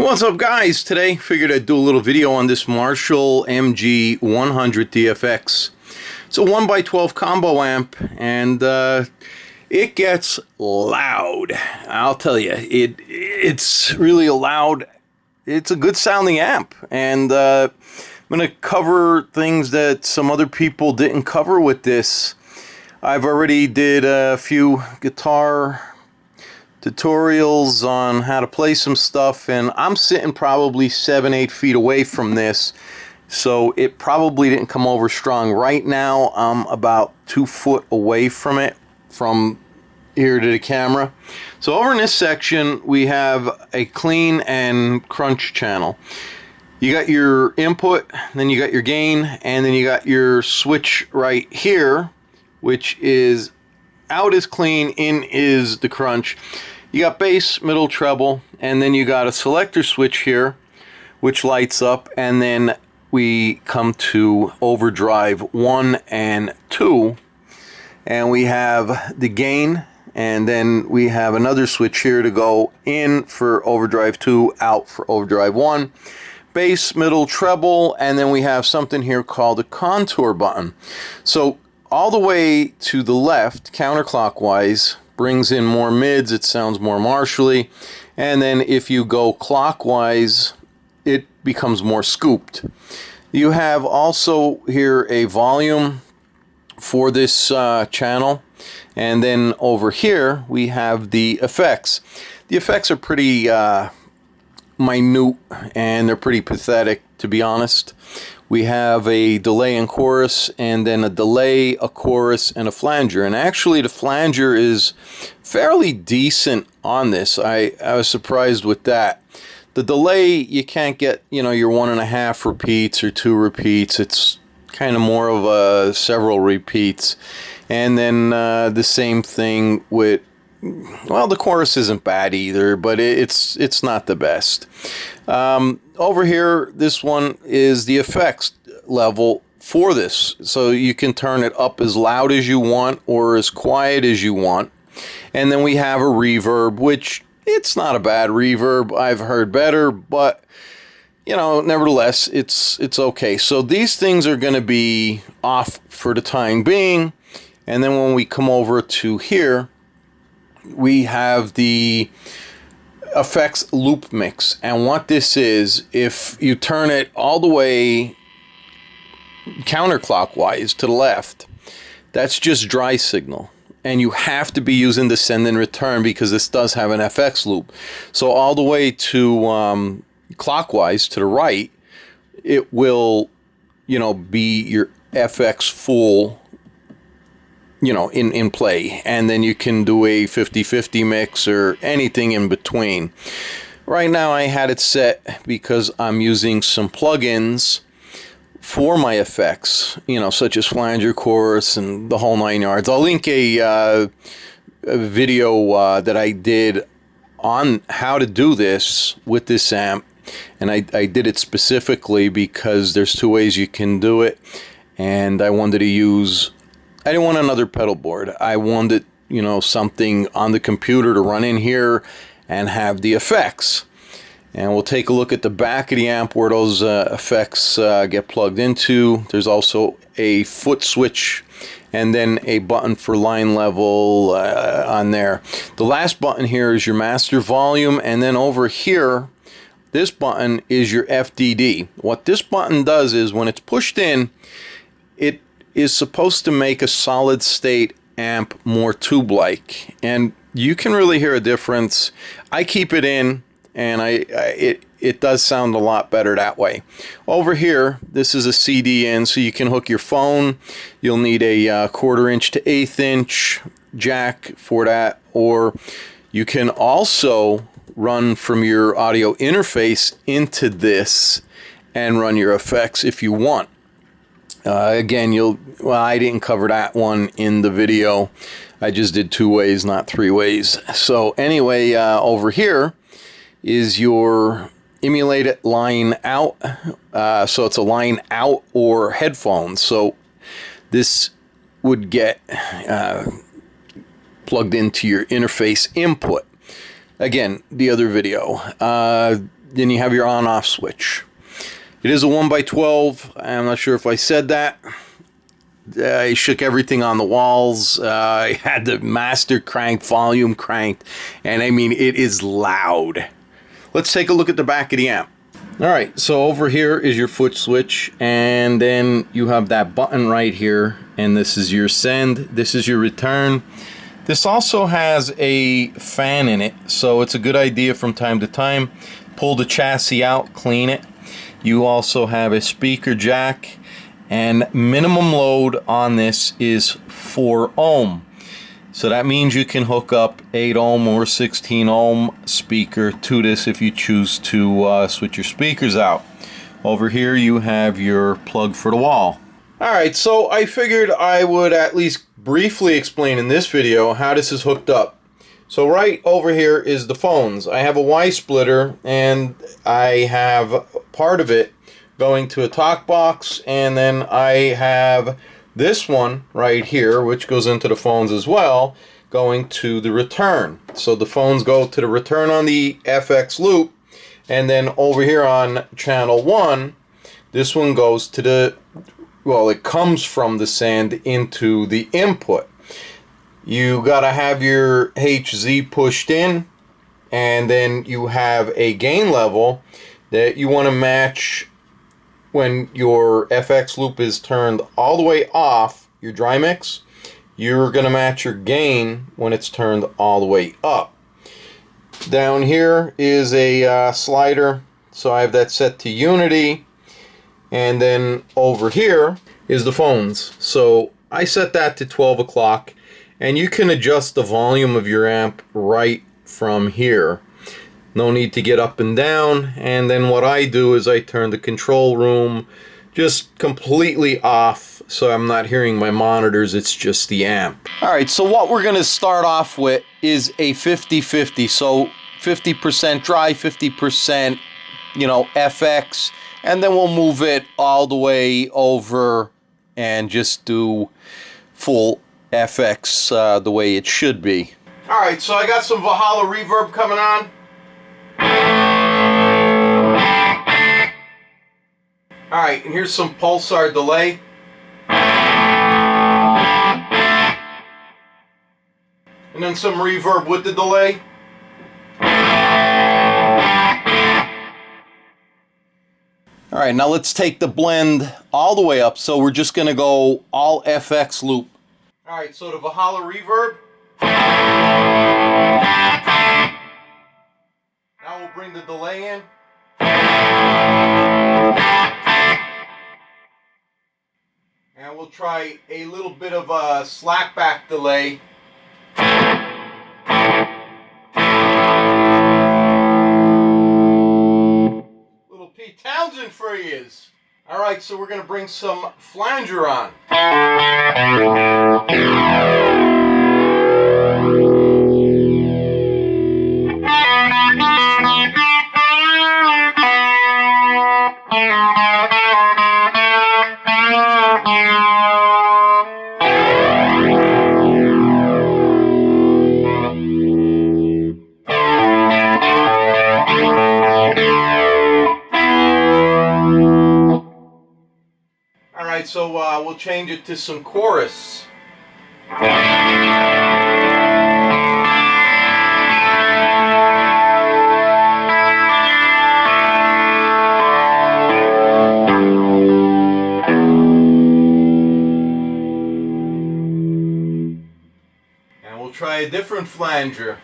What's up, guys? Today figured I'd do a little video on this Marshall MG100DFX. It's a 1x12 combo amp, and it gets loud. I'll tell you, it's really loud. It's a good sounding amp, and I'm going to cover things that some other people didn't cover with this. I've already did a few guitar tutorials on how to play some stuff, and I'm sitting probably 7-8 feet away from this, so it probably didn't come over strong. Right now I'm about 2 foot away from it, from here to the camera. So over in this section we have a clean and crunch channel. You got your input, then you got your gain, and then you got your switch right here, which is out is clean, in is the crunch. You got bass, middle, treble, and then you got a selector switch here which lights up, and then we come to overdrive 1 and 2, and we have the gain, and then we have another switch here to go in for overdrive 2, out for overdrive 1. Bass, middle, treble, and then we have something here called a contour button. So all the way to the left, counterclockwise, brings in more mids, it sounds more Marshall-y, and then if you go clockwise, it becomes more scooped. You have also here a volume for this channel, and then over here we have the effects. The effects are pretty minute, and they're pretty pathetic, to be honest. We have a delay and chorus, and then a delay, a chorus, and a flanger. And actually the flanger is fairly decent on this. I was surprised with that. The delay, you can't get, you know, your 1.5 repeats or 2 repeats. It's kind of more of a several repeats. And then the same thing with, well, the chorus isn't bad either, but it's not the best. Over here, this one is the effects level for this, so you can turn it up as loud as you want or as quiet as you want. And then we have a reverb, which it's not a bad reverb. I've heard better, but you know, nevertheless, it's okay. So these things are going to be off for the time being, and then when we come over to here, we have the effects loop mix. And what this is, if you turn it all the way counterclockwise to the left, that's just dry signal, and you have to be using the send and return because this does have an FX loop. So all the way to clockwise to the right, it will, you know, be your FX full, you know, in play, and then you can do a 50-50 mix or anything in between. Right now I had it set because I'm using some plugins for my effects, you know, such as flanger, chorus, and the whole 9 yards. I'll link a video that I did on how to do this with this amp, and I did it specifically because there's 2 ways you can do it, and I wanted to use, I didn't want another pedal board. I wanted, you know, something on the computer to run in here and have the effects. And we'll take a look at the back of the amp where those effects get plugged into. There's also a foot switch and then a button for line level on there. The last button here is your master volume, and then over here, this button is your FDD. What this button does is when it's pushed in, it is supposed to make a solid state amp more tube-like, and you can really hear a difference. I keep it in, and it does sound a lot better that way. Over here, this is a CD in, so you can hook your phone. You'll need a 1/4 inch to 1/8 inch jack for that, or you can also run from your audio interface into this and run your effects if you want. Again, well, I didn't cover that one in the video. I just did 2 ways, not 3 ways. So anyway, over here is your emulated line out. So it's a line out or headphones. So this would get plugged into your interface input. Again, the other video. then you have your on-off switch. It is a 1x12. I'm not sure if I said that. I shook everything on the walls. I had the master crank, volume cranked, and I mean, it is loud. Let's take a look at the back of the amp. Alright, so over here is your foot switch, and then you have that button right here, and this is your send, this is your return. This also has a fan in it, so it's a good idea from time to time. Pull the chassis out, clean it. You also have a speaker jack, and minimum load on this is 4 ohm. So that means you can hook up 8 ohm or 16 ohm speaker to this if you choose to switch your speakers out. Over here you have your plug for the wall. Alright, so I figured I would at least briefly explain in this video how this is hooked up. So right over here is the phones. I have a Y splitter, and I have part of it going to a talk box, and then I have this one right here, which goes into the phones as well, going to the return. So the phones go to the return on the FX loop, and then over here on channel 1, this one goes to the, well, it comes from the send into the input. You gotta have your HZ pushed in, and then you have a gain level that you want to match when your FX loop is turned all the way off your dry mix. You're going to match your gain when it's turned all the way up. Down here is a slider, so I have that set to unity, and then over here is the phones. So I set that to 12 o'clock, and you can adjust the volume of your amp right from here. No need to get up and down. And then what I do is I turn the control room just completely off, so I'm not hearing my monitors, it's just the amp. Alright, so what we're going to start off with is a 50-50. So 50% dry, 50%, you know, FX, and then we'll move it all the way over and just do full FX the way it should be. Alright, so I got some Valhalla reverb coming on. Alright, and here's some pulsar delay. And then some reverb with the delay. Alright, now let's take the blend all the way up. So we're just going to go all FX loop. Alright, so the Valhalla reverb. Now we'll bring the delay in. And we'll try a little bit of a slack back delay. Little Pete Townsend for you. Alright, so we're going to bring some flanger on. Alright, so we'll change it to some chorus. And we'll try a different flanger.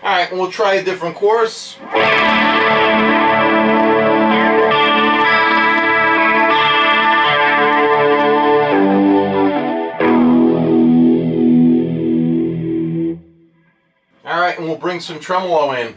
Alright, and we'll try a different chorus. Alright, and we'll bring some tremolo in.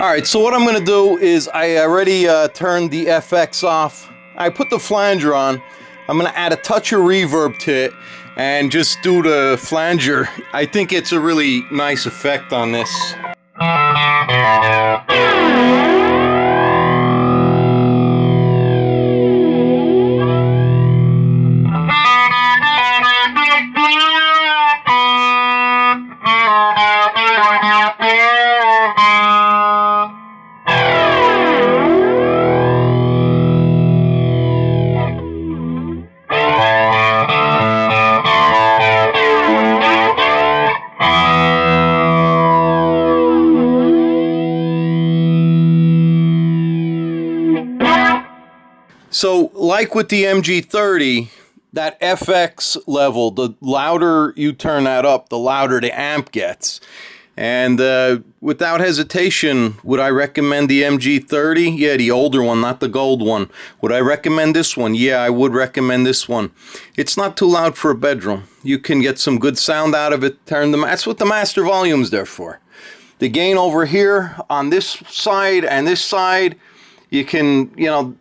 Alright, so what I'm going to do is I already turned the FX off. I put the flanger on. I'm going to add a touch of reverb to it and just do the flanger. I think it's a really nice effect on this. So like with the MG30, that FX level, the louder you turn that up, the louder the amp gets. And without hesitation, would I recommend the MG30? Yeah, the older one, not the gold one. Would I recommend this one? Yeah, I would recommend this one. It's not too loud for a bedroom. You can get some good sound out of it. That's what the master volume's there for. The gain over here on this side and this side, you can,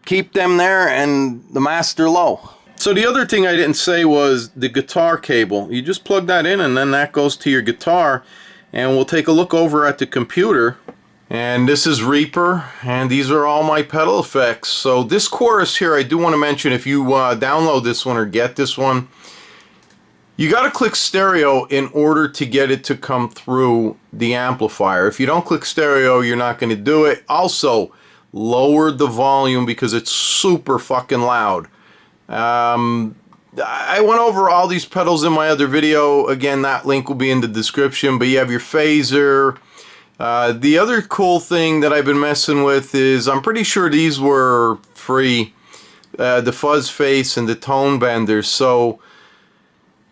keep them there and the master low. So the other thing I didn't say was the guitar cable. You just plug that in and then that goes to your guitar. And we'll take a look over at the computer. And this is Reaper, and these are all my pedal effects. So this chorus here, I do want to mention, if you download this one or get this one, you got to click stereo in order to get it to come through the amplifier. If you don't click stereo, you're not going to do it. Also, lower the volume because it's super fucking loud. I went over all these pedals in my other video. Again, that link will be in the description, but you have your phaser. The other cool thing that I've been messing with is, I'm pretty sure these were free, the fuzz face and the tone bender. So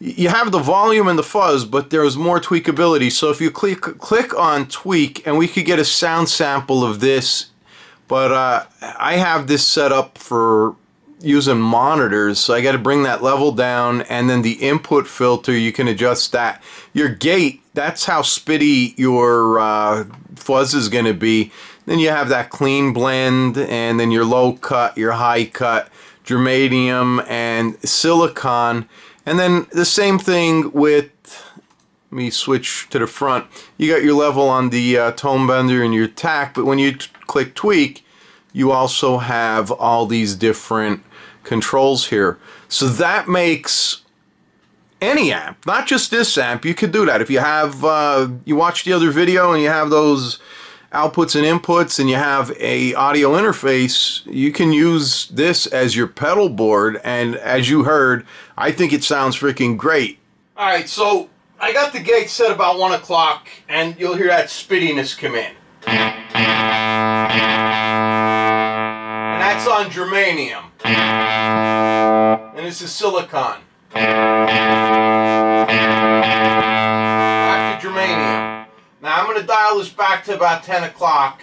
you have the volume and the fuzz, but there's more tweakability. So if you click on tweak, and we could get a sound sample of this, but I have this set up for using monitors, so I got to bring that level down, and then the input filter, you can adjust that. Your gate, that's how spitty your fuzz is going to be. Then you have that clean blend, and then your low cut, your high cut, germanium and silicon. And then the same thing with, let me switch to the front, you got your level on the tone bender and your tack, but when you click tweak, you also have all these different controls here. So that makes any amp, not just this amp. You could do that. If you have, you watch the other video and you have those outputs and inputs and you have a audio interface, you can use this as your pedal board. And as you heard, I think it sounds freaking great. All right, so I got the gate set about 1 o'clock and you'll hear that spittiness come in. And that's on germanium. And this is silicon. Back to germanium. Now I'm going to dial this back to about 10 o'clock.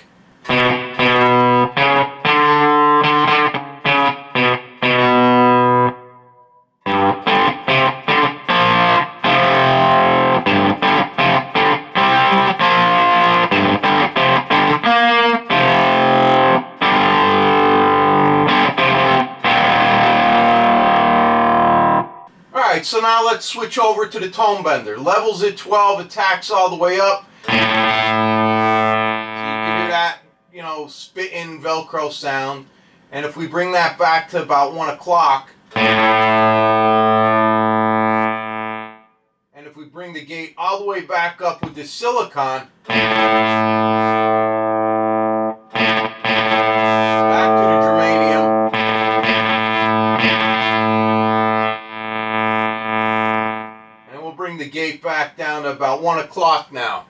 Alright, so now let's switch over to the tone bender. Levels at 12, attacks all the way up. So you can hear that, spitting Velcro sound. And if we bring that back to about 1 o'clock, and if we bring the gate all the way back up with the silicon, back to the germanium. Bring the gate back down to about 1 o'clock now.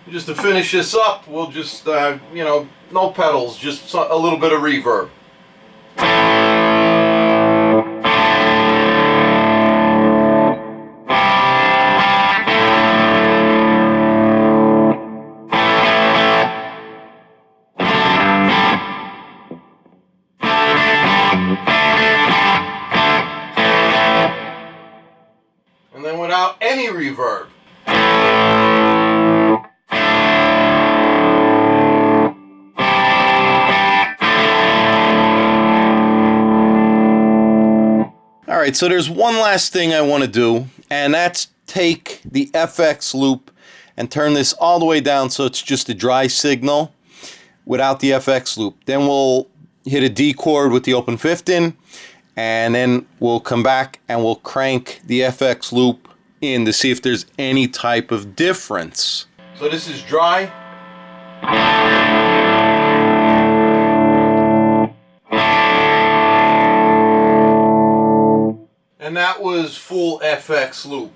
Just to finish this up, we'll just, no pedals, just a little bit of reverb. And then without any reverb. Alright, so there's one last thing I want to do, and that's take the FX loop and turn this all the way down so it's just a dry signal without the FX loop. Then we'll hit a D chord with the open fifth in, and then we'll come back and we'll crank the FX loop in to see if there's any type of difference. So this is dry. And that was full FX loop.